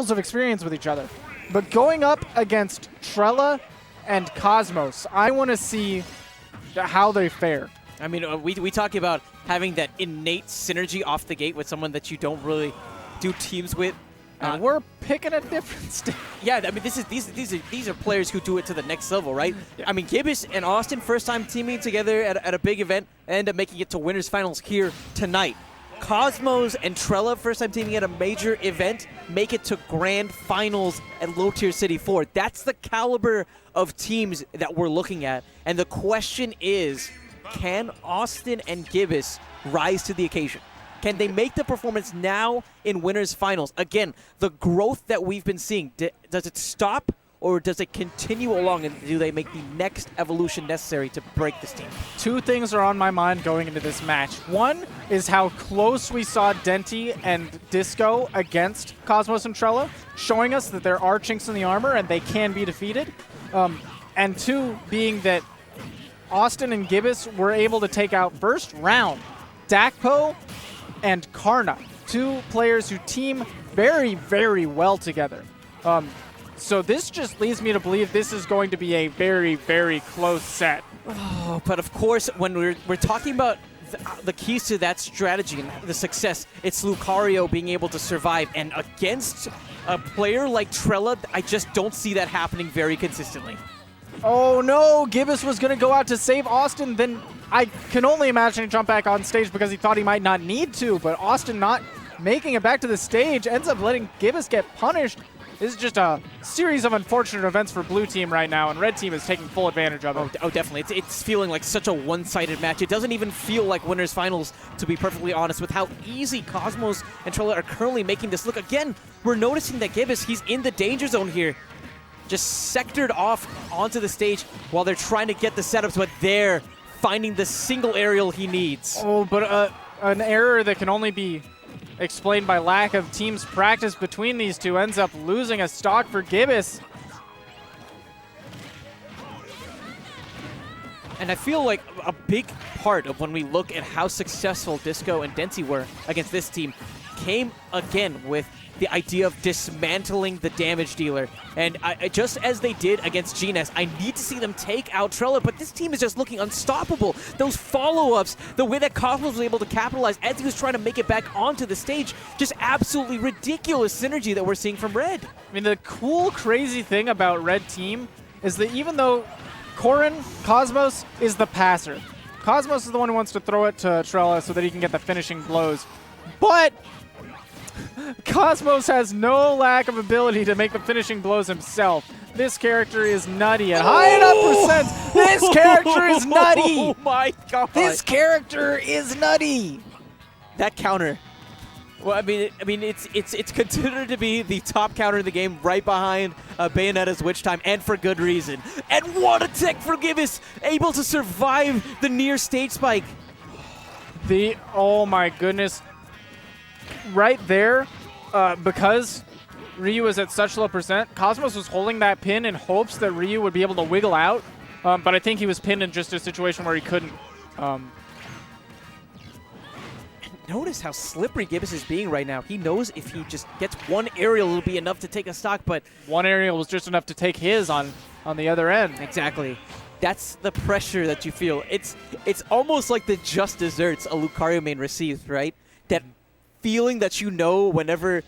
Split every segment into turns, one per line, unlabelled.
levels of experience with each other. But going up against Trela and Cosmos, I want to see how they fare.
I mean, we talk about having that innate synergy off the gate with someone that you don't really do teams with.
And we're picking a different stage.
Yeah, I mean, these are players who do it to the next level, right? Yeah. I mean, Gibus and Awestin, first time teaming together at a big event, end up making it to winners finals here tonight. Cosmos and Trela, first time teaming at a major event, make it to grand finals at Low Tier City 4. That's the caliber of teams that we're looking at. And the question is, can Awestin and Gibus rise to the occasion? Can they make the performance now in winners finals? Again, the growth that we've been seeing, does it stop or does it continue along, and do they make the next evolution necessary to break this team?
Two things are on my mind going into this match. One is how close we saw Denti and Disco against Cosmos and Trela, showing us that there are chinks in the armor and they can be defeated. And two being that Awestin and Gibus were able to take out first round Dakpo and Karna, two players who team very, very well together. So this just leads me to believe this is going to be a very, very close set.
Oh, but of course, when we're talking about the keys to that strategy and the success, it's Lucario being able to survive. And against a player like Trela, I just don't see that happening very consistently.
Oh no, Gibus was going to go out to save Awestin, then I can only imagine he jumped back on stage because he thought he might not need to, but Awestin not making it back to the stage ends up letting Gibus get punished. This is just a series of unfortunate events for blue team right now, and red team is taking full advantage of it.
Oh, definitely. It's feeling like such a one-sided match. It doesn't even feel like winners finals, to be perfectly honest, with how easy Cosmos and Trela are currently making this look. Again, we're noticing that Gibus, he's in the danger zone here, just sectored off onto the stage while they're trying to get the setups, but they're finding the single aerial he needs.
Oh, but an error that can only be explained by lack of team's practice between these two ends up losing a stock for Gibus.
And I feel like a big part of when we look at how successful Disco and Denti were against this team came again with the idea of dismantling the damage dealer. And just as they did against GNS, I need to see them take out Trela, but this team is just looking unstoppable. Those follow-ups, the way that Cosmos was able to capitalize as he was trying to make it back onto the stage, just absolutely ridiculous synergy that we're seeing from Red.
I mean, the cool, crazy thing about Red team is that even though Cosmos is the passer, Cosmos is the one who wants to throw it to Trela so that he can get the finishing blows, but Cosmos has no lack of ability to make the finishing blows himself. This character is nutty at high enough percents. This character is nutty.
Oh my god.
This character is nutty.
That counter. Well, I mean, it's considered to be the top counter in the game, right behind Bayonetta's Witch Time, and for good reason. And what a tech for Gibus, able to survive the near stage spike.
Oh my goodness. Right there, because Ryu was at such low percent, Cosmos was holding that pin in hopes that Ryu would be able to wiggle out, but I think he was pinned in just a situation where he couldn't.
Notice how slippery Gibus is being right now. He knows if he just gets one aerial, it'll be enough to take a stock, but
one aerial was just enough to take his on the other end.
Exactly. That's the pressure that you feel. It's almost like the just desserts a Lucario main receives, right? That feeling that you know whenever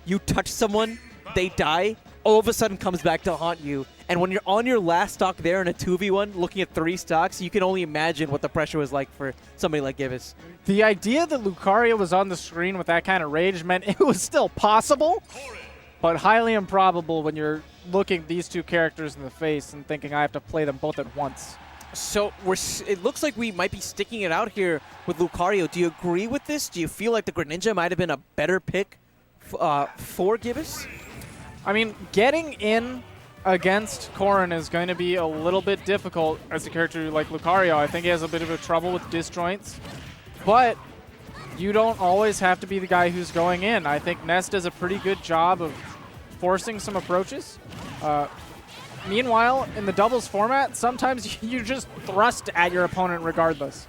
you touch someone, they die, all of a sudden comes back to haunt you. And when you're on your last stock there in a 2v1, looking at 3 stocks, you can only imagine what the pressure was like for somebody like Gibus.
The idea that Lucario was on the screen with that kind of rage meant it was still possible, but highly improbable when you're looking these two characters in the face and thinking I have to play them both at once.
So it looks like we might be sticking it out here with Lucario. Do you agree with this? Do you feel like the Greninja might have been a better pick for Gibus?
I mean, getting in against Corrin is going to be a little bit difficult as a character like Lucario. I think he has a bit of a trouble with disjoints, but you don't always have to be the guy who's going in. I think Ness does a pretty good job of forcing some approaches. Meanwhile, in the doubles format, sometimes you just thrust at your opponent regardless.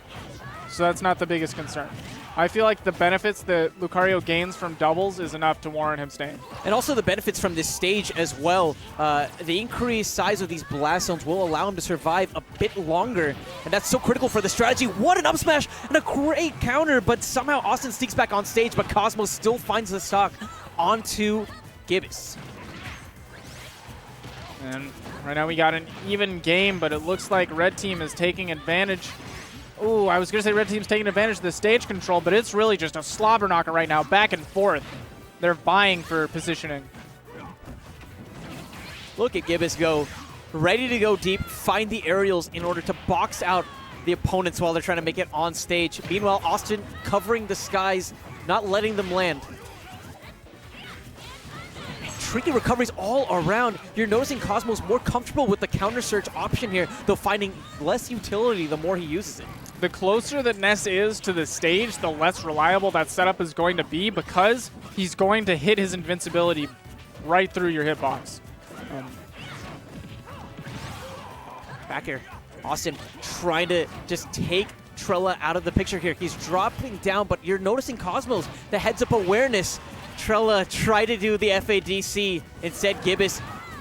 So that's not the biggest concern. I feel like the benefits that Lucario gains from doubles is enough to warrant him staying.
And also the benefits from this stage as well. The increased size of these blast zones will allow him to survive a bit longer, and that's so critical for the strategy. What an up smash and a great counter, but somehow Awestin sneaks back on stage, but Cosmos still finds the stock onto Gibus.
And right now we got an even game, but it looks like Red Team is taking advantage. Ooh, I was going to say Red Team's taking advantage of the stage control, but it's really just a slobber knocker right now, back and forth. They're vying for positioning.
Look at Gibus go, ready to go deep, find the aerials in order to box out the opponents while they're trying to make it on stage. Meanwhile, Awestin covering the skies, not letting them land. Tricky recoveries all around. You're noticing Cosmos more comfortable with the counter search option here, though finding less utility the more he uses it.
The closer that Ness is to the stage, the less reliable that setup is going to be, because he's going to hit his invincibility right through your hitbox.
Back here, Awestin trying to just take Trela out of the picture here. He's dropping down, but you're noticing Cosmos, the heads-up awareness. Trela tried to do the FADC. Instead, Gibus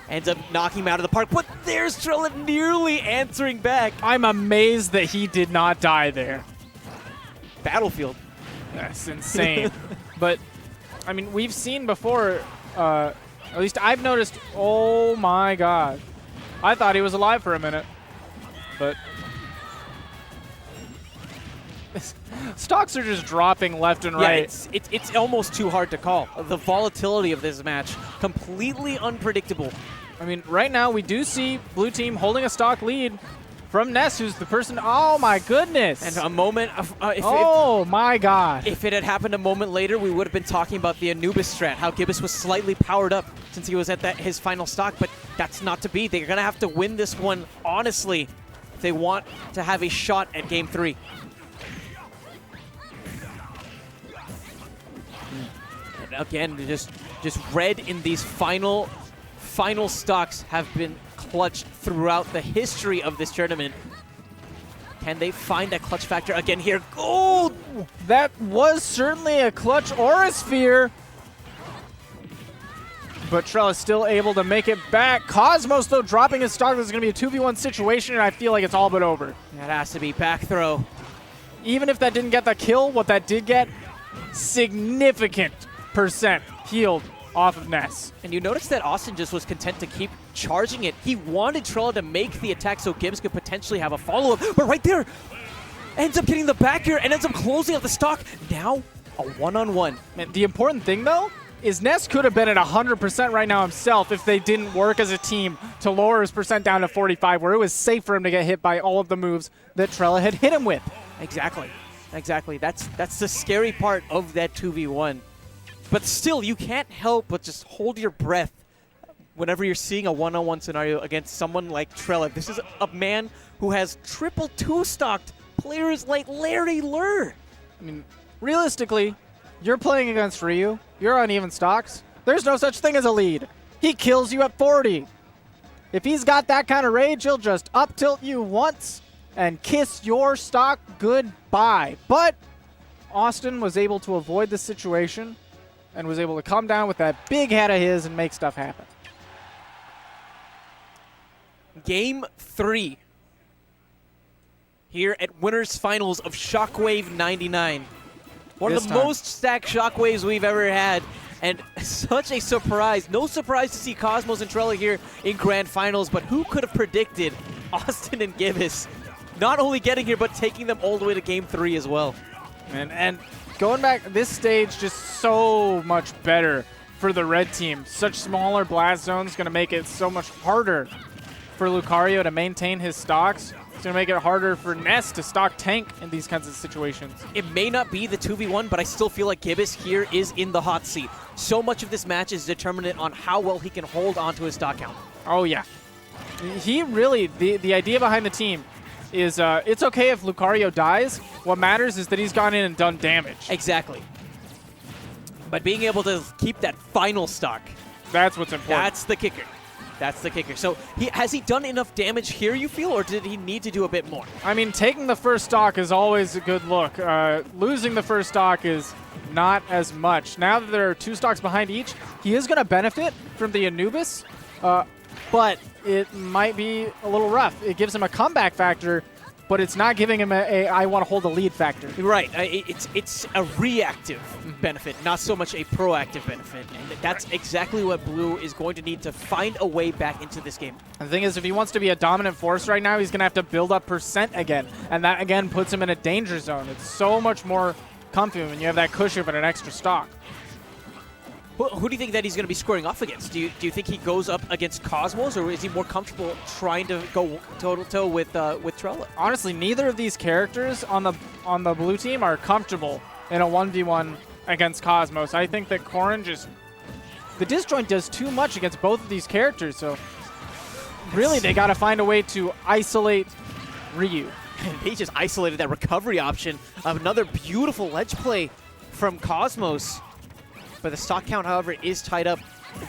ends up knocking him out of the park. But there's Trela nearly answering back.
I'm amazed that he did not die there.
Battlefield.
That's insane. But, I mean, we've seen before, at least I've noticed, oh my god. I thought he was alive for a minute. But stocks are just dropping left and right.
Yeah, it's almost too hard to call. The volatility of this match, completely unpredictable.
I mean, right now we do see Blue Team holding a stock lead from Ness, who's the person. Oh my goodness!
And a moment.
My god!
If it had happened a moment later, we would have been talking about the Anubis strat, how Gibus was slightly powered up since he was at his final stock, but that's not to be. They're gonna have to win this one honestly if they want to have a shot at Game 3. Again, just red in these final stocks have been clutched throughout the history of this tournament. Can they find that clutch factor again here? Oh,
that was certainly a clutch Aura Sphere. But Trela is still able to make it back. Cosmos, though, dropping his stock. This is going to be a 2v1 situation, and I feel like it's all but over.
That has to be back throw.
Even if that didn't get the kill, what that did get, significant percent healed off of Ness.
And you notice that Awestin just was content to keep charging it. He wanted Trela to make the attack so Gibbs could potentially have a follow-up. But right there, ends up getting the back here and ends up closing out the stock. Now, a one-on-one.
Man, the important thing, though, is Ness could have been at 100% right now himself if they didn't work as a team to lower his percent down to 45, where it was safe for him to get hit by all of the moves that Trela had hit him with.
Exactly. That's the scary part of that 2v1. But still, you can't help but just hold your breath whenever you're seeing a one-on-one scenario against someone like Trela. This is a man who has triple two-stocked players like Larry Lurr.
I mean, realistically, you're playing against Ryu. You're on even stocks. There's no such thing as a lead. He kills you at 40. If he's got that kind of rage, he'll just up-tilt you once and kiss your stock goodbye. But Awestin was able to avoid this situation and was able to come down with that big head of his and make stuff happen.
Game 3 here at Winners Finals of Shockwave 99. One of the most stacked Shockwaves we've ever had, and such a surprise. No surprise to see Cosmos and Trela here in Grand Finals, but who could have predicted Awestin and Gibus not only getting here, but taking them all the way to Game 3 as well.
And going back, this stage just so much better for the red team. Such smaller blast zones going to make it so much harder for Lucario to maintain his stocks. It's going to make it harder for Ness to stock tank in these kinds of situations.
It may not be the 2v1, but I still feel like Gibus here is in the hot seat. So much of this match is determinant on how well he can hold onto his stock count.
Oh, yeah. He really, the idea behind the team is it's okay if Lucario dies. What matters is that he's gone in and done damage.
Exactly. But being able to keep that final stock,
that's what's important.
that's the kicker. That's the kicker. So has he done enough damage here, you feel, or did he need to do a bit more?
I mean, taking the first stock is always a good look. Losing the first stock is not as much. Now that there are 2 stocks behind each, he is going to benefit from the Anubis, but it might be a little rough. It gives him a comeback factor, but it's not giving him a I want to hold the lead factor.
Right. It's a reactive benefit, not so much a proactive benefit. And that's exactly what Blue is going to need to find a way back into this game.
The thing is, if he wants to be a dominant force right now, he's going to have to build up percent again. And that, again, puts him in a danger zone. It's so much more comfy when you have that cushion and an extra stock.
Who do you think that he's going to be scoring off against? Do you think he goes up against Cosmos, or is he more comfortable trying to go toe-to-toe with Trela?
Honestly, neither of these characters on the blue team are comfortable in a 1v1 against Cosmos. I think that Corrin the disjoint does too much against both of these characters, so really they got to find a way to isolate Ryu.
He just isolated that recovery option. Another beautiful ledge play from Cosmos. But the stock count, however, is tied up.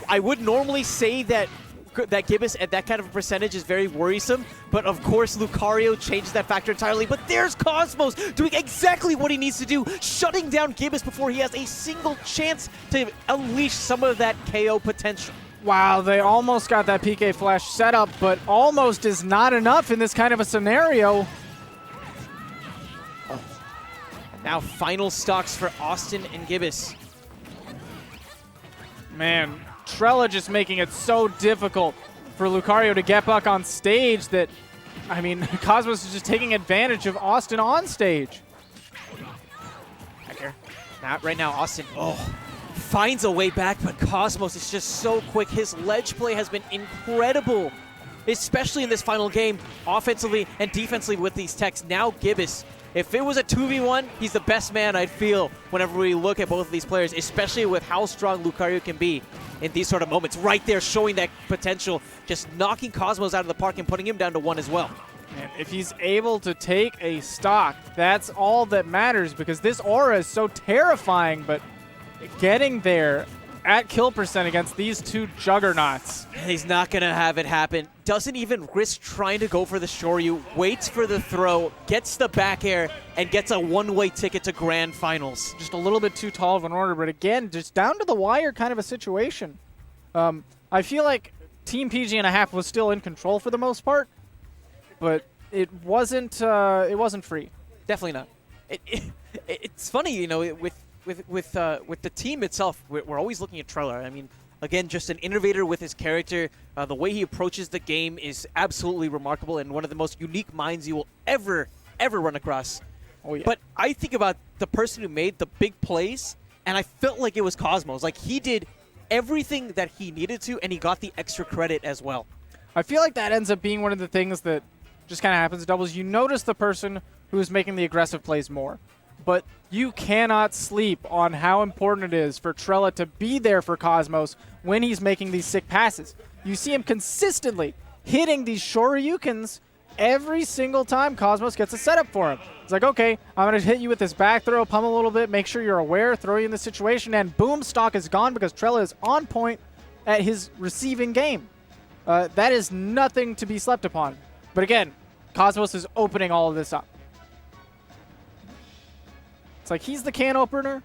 I would normally say that Gibus at that kind of a percentage is very worrisome, but of course Lucario changes that factor entirely. But there's Cosmos doing exactly what he needs to do, shutting down Gibus before he has a single chance to unleash some of that KO potential.
Wow, they almost got that PK Flash set up, but almost is not enough in this kind of a scenario.
Now final stocks for Awestin and Gibus.
Man, Trela just making it so difficult for Lucario to get back on stage that, I mean, Cosmos is just taking advantage of Awestin on stage.
Back here. Right now, Awestin finds a way back, but Cosmos is just so quick. His ledge play has been incredible, especially in this final game, offensively and defensively with these techs. Now Gibus. If it was a 2v1, he's the best man, I'd feel, whenever we look at both of these players, especially with how strong Lucario can be in these sort of moments. Right there, showing that potential, just knocking Cosmos out of the park and putting him down to 1 as well.
And if he's able to take a stock, that's all that matters, because this aura is so terrifying, but getting there at kill percent against these 2 juggernauts.
He's not going to have it happen. Doesn't even risk trying to go for the Shoryu. Waits for the throw, gets the back air, and gets a one-way ticket to Grand Finals.
Just a little bit too tall of an order, but again, just down to the wire kind of a situation. I feel like Team PG&a-half was still in control for the most part, but it wasn't free.
Definitely not. It's funny, you know, with the team itself, we're always looking at Trela. I mean, again, just an innovator with his character. The way he approaches the game is absolutely remarkable and one of the most unique minds you will ever run across.
Oh, yeah.
But I think about the person who made the big plays, and I felt like it was Cosmos. Like, he did everything that he needed to, and he got the extra credit as well.
I feel like that ends up being one of the things that just kind of happens in doubles. You notice the person who is making the aggressive plays more. But you cannot sleep on how important it is for Trela to be there for Cosmos when he's making these sick passes. You see him consistently hitting these Shoryukens every single time Cosmos gets a setup for him. It's like, okay, I'm going to hit you with this back throw, pummel a little bit, make sure you're aware, throw you in the situation, and boom, stock is gone because Trela is on point at his receiving game. That is nothing to be slept upon. But again, Cosmos is opening all of this up. It's like he's the can opener,